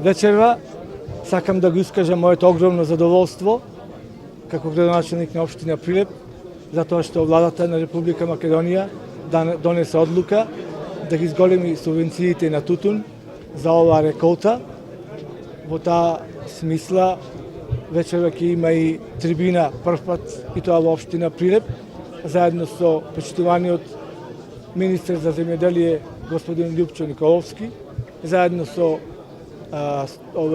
вечерва. Сакам да го искажам моето огромно задоволство како градоначелник на општина Прилеп, затоа што владата на Република Македонија донесе одлука да ги зголеми субвенциите на тутун за оваа реколта. Во таа смисла вечерва ќе има и трибина првпат и тоа во општина Прилеп, заедно со почитуваниот министер за земјоделие господин Љупчо Николовски, заедно со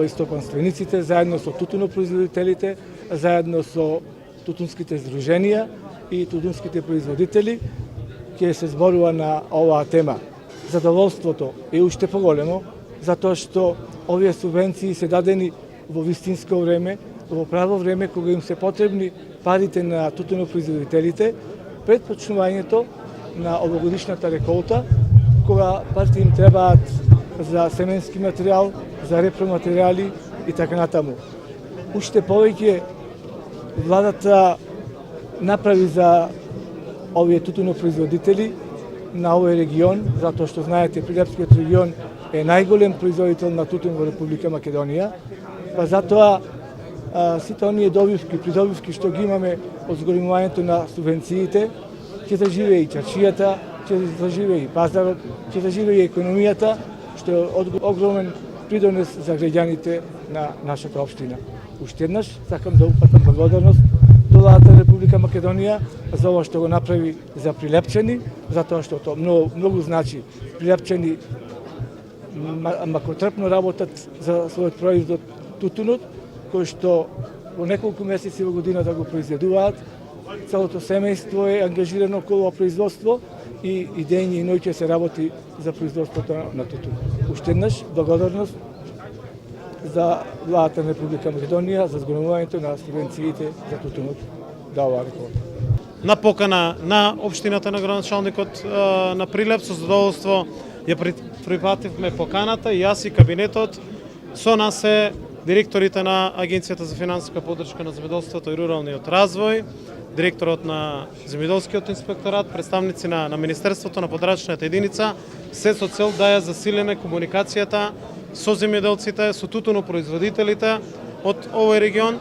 стопанствениците, заедно со тутунопроизводителите, заедно со тутунските здруженија и тутунските производители ќе се зборува на оваа тема. Задоволството е уште поголемо, затоа што овие субвенции се дадени во вистинско време, во право време кога им се потребни парите на тутунопроизводителите пред почнувањето на овогодишната реколта, кога парите им требаат за семенски материјал, за репроматеријали и така натаму. Уште повеќе владата направи за овие тутунопроизводители на овој регион, затоа што знаете Прилепскиот регион е најголем производител на тутун во Република Македонија, па затоа сите оние придобивки што ги имаме од зголемувањето на субвенциите, ќе заживее и чаршијата, ќе заживее и пазарот, ќе заживее и економијата, што е огромен придонес за граѓаните на нашата општина. Уште еднаш сакам да упатам благодарност до владата на Република Македонија за ова што го направи за Прилепчани, затоа што тоа многу значи. Прилепчани макротрпно работат за својот производ тутунот, кој што во неколку месеци во годината го произведуваат. Целото семејство е ангажирано околу производство и дење и ноќе се работи за производството на тутун. Уште еднаш благодарност за владата на Република Македонија за зголемувањето на субвенциите за тутунот за оваа реколта. На покана на општината на градоначалникот на Прилеп, со задоволство ја припативме поканата и јас и кабинетот. Со нас е директорите на Агенцијата за финансиска поддршка на земјоделството и руралниот развој, директорот на земјоделскиот инспекторат, представници на Министерството на подрачната единица, се со цел да ја засилиме комуникацијата со земјоделците, со тутунопроизводителите од овој регион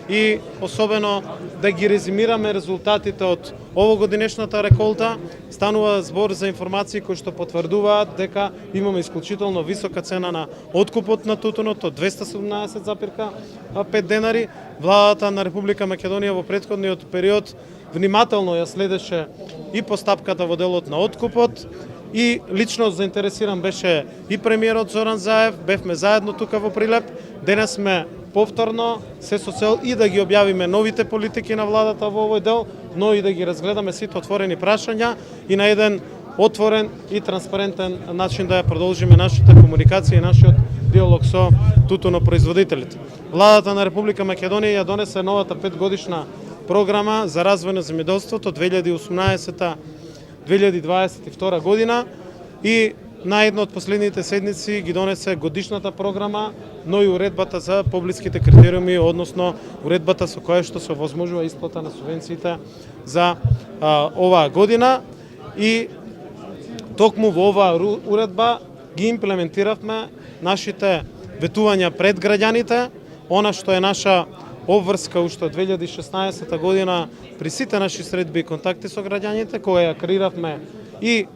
и особено да ги резимираме резултатите од овогодинешната реколта. Станува збор за информации кои што потврдуваат дека имаме исклучително висока цена на откупот на тутунот од 217,5 денари. Владата на Република Македонија во претходниот период внимателно ја следеше и постапката во делот на откупот и лично заинтересиран беше и премиерот Зоран Заев, бевме заедно тука во Прилеп. Денес сме повторно се со цел и да ги објавиме новите политики на владата во овој дел, но и да ги разгледаме сите отворени прашања и на еден отворен и транспарентен начин да ја продолжиме нашата комуникација и нашиот диалог со тутунопроизводителите. Владата на Република Македонија ја донесе новата 5-годишна програма за развој на земјоделството 2018-2022 година и на една од последните седници ги донесе годишната програма, но и уредбата за поблиските критериуми, односно уредбата со која што се овозможува исплата на субвенциите за оваа година. И токму во оваа уредба ги имплементиравме нашите ветувања пред граѓаните, она што е наша обврска уште од 2016 година при сите наши средби и контакти со граѓаните, кога ја креиравме и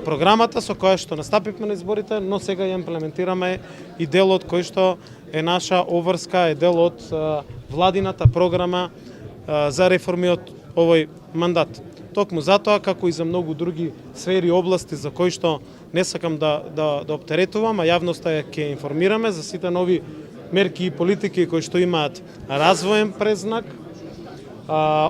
програмата со која што настапивме на изборите, но сега ја имплементираме и делот кој што е наша обврска, е дел од владината програма за реформи од овој мандат. Токму затоа, како и за многу други сфери и области за кои што не сакам да оптеретувам, а јавноста ќе информираме за сите нови мерки и политики кои што имаат развоен презнак,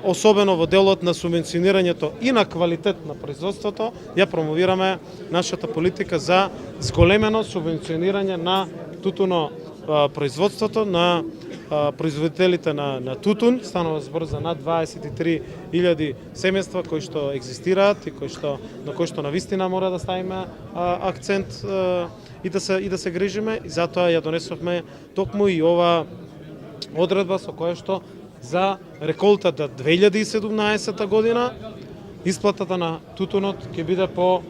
особено во делот на субвенционирањето и на квалитет на производството, ја промовираме нашата политика за зголемено субвенционирање на тутунопроизводството, на производителите на тутун. Станува збор за над 23.000 семејства кои што екзистираат и на кои што навистина мора да ставиме акцент и да се грижиме. И затоа ја донесовме токму и ова одредба со која што за реколтата 2017 година исплатата на тутунот ќе биде во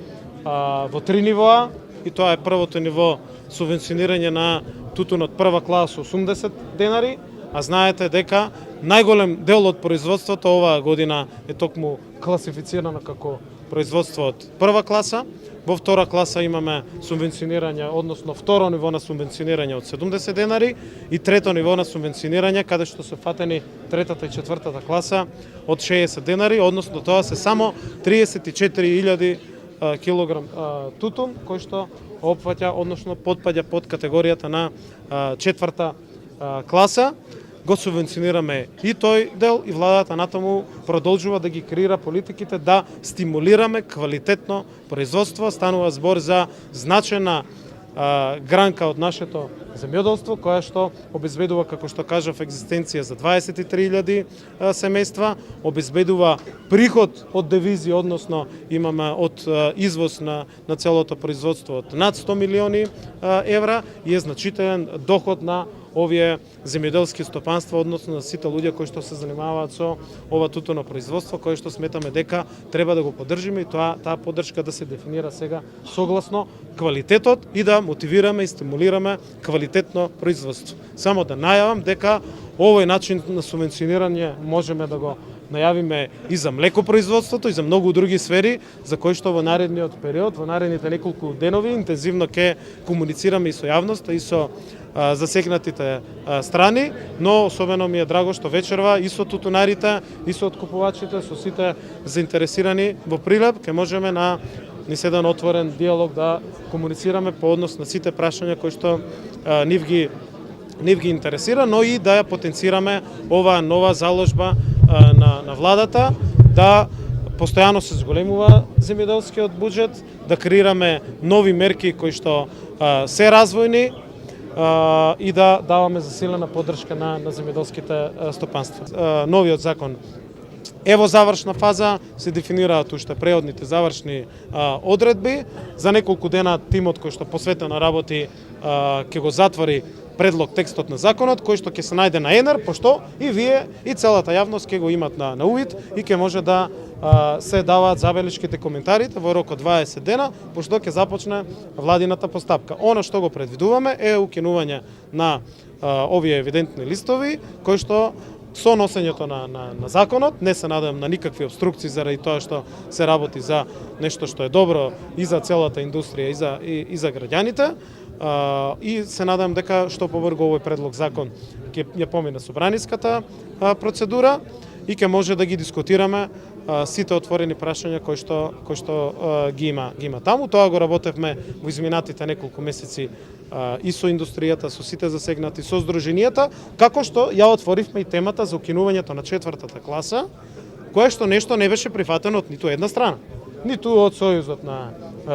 3 нивоа, и тоа е првото ниво субвенционирање на тутунот прва класа 80 денари, а знаете дека најголем дел од производството оваа година е токму класифицирано како производство од прва класа. Во втора класа имаме субвенционирање, односно второ ниво на субвенционирање од 70 денари и трето ниво на субвенционирање каде што се фатени третата и четвртата класа од 60 денари, односно тоа се само 34.000 килограм тутун кој што опфаќа, односно потпаѓа под категоријата на четврта класа. Го субвенционираме и тој дел и владата натаму продолжува да ги креира политиките да стимулираме квалитетно производство. Станува збор за значена гранка од нашето земјоделство, која што обезбедува, како што кажав, екзистенција за 23.000 семејства, обезбедува приход од девизи, односно имаме од извоз на целото производство од над 100 милиони евра и е значителен доход на овие земјоделски стопанства, односно на сите луѓе кои што се занимаваат со ова тутуно производство, кое што сметаме дека треба да го поддржиме и таа поддршка да се дефинира сега согласно квалитетот и да мотивираме и стимулираме квалитетно производство. Само да најавам дека овој начин на субвенционирање можеме да го најавиме и за млекопроизводството и за многу други сфери за кои што во наредниот период, во наредните неколку денови интензивно ќе комуницираме и со јавноста и со засегнатите страни, но особено ми е драго што вечерва и со тутунарите, и со откупувачите, со сите заинтересирани во Прилеп, ќе можеме на низ еден отворен диалог да комуницираме по однос на сите прашања кои што нив ги интересира, но и да ја потенцираме оваа нова заложба на владата, да постојано се зголемува земјоделскиот буџет, да креираме нови мерки кои што се развојни и да даваме засилена поддршка на земјоделските стопанства. Новиот закон е во завршна фаза, се дефинираат уште преодните завршни одредби. За неколку дена тимот кој што посветено работи ќе го затвори предлог текстот на законот, кој што ќе се најде на ЕНР, пошто и вие и целата јавност ќе го имат на увид и ќе може да се даваат забелешките, коментарите во рок од 20 дена, пошто ќе започне владината постапка. Она што го предвидуваме е укинување на овие евидентни листови, кои што со носењето на законот, не се надевам на никакви обструкции заради тоа што се работи за нешто што е добро и за целата индустрија и за граѓаните, и се надам дека што побрзо овој предлог закон ќе ја помине собраниската процедура и ќе може да ги дискутираме сите отворени прашања кои што ги има таму. Тоа го работевме во изминатите неколку месеци и со индустријата, со сите засегнати, со здруженијата, како што ја отворивме и темата за укинувањето на четвртата класа, кое што нешто не беше прифатено од ниту една страна. Ниту од Сојузот на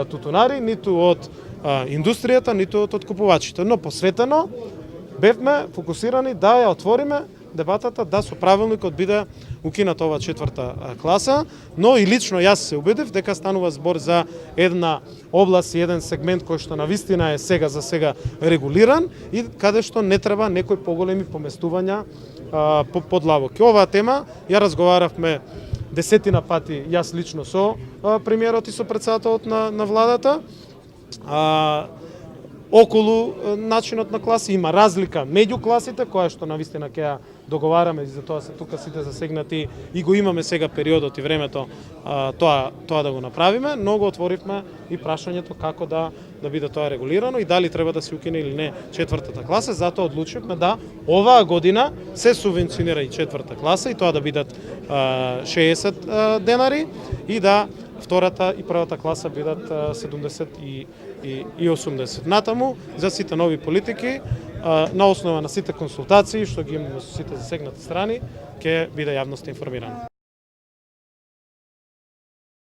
тутунари, ниту од индустријата, ниту од откупувачите. Но посветено бевме фокусирани да ја отвориме дебатата, да со правилникот биде укинат ова четврта класа, но и лично јас се убедив дека станува збор за една област и еден сегмент кој што навистина е сега за сега регулиран и каде што не треба некои поголеми поместувања под лавоки. Оваа тема ја разговаравме десетина пати јас лично со премиерот и со председателот на владата. Околу начинот на класи има разлика меѓу класите, која што навистина ќе ја договараме и за тоа се тука сите засегнати и го имаме сега периодот и времето тоа да го направиме, но го отворивме и прашањето како да биде тоа регулирано и дали треба да се укине или не четвртата класа, затоа одлучивме да оваа година се субвенционира и четврта класа и тоа да бидат 60 денари и да втората и првата класа бидат 70 и 80. Натаму, за сите нови политики, на основа на сите консултации, што ги имаме со сите засегнати страни, ќе биде јавноста информирана.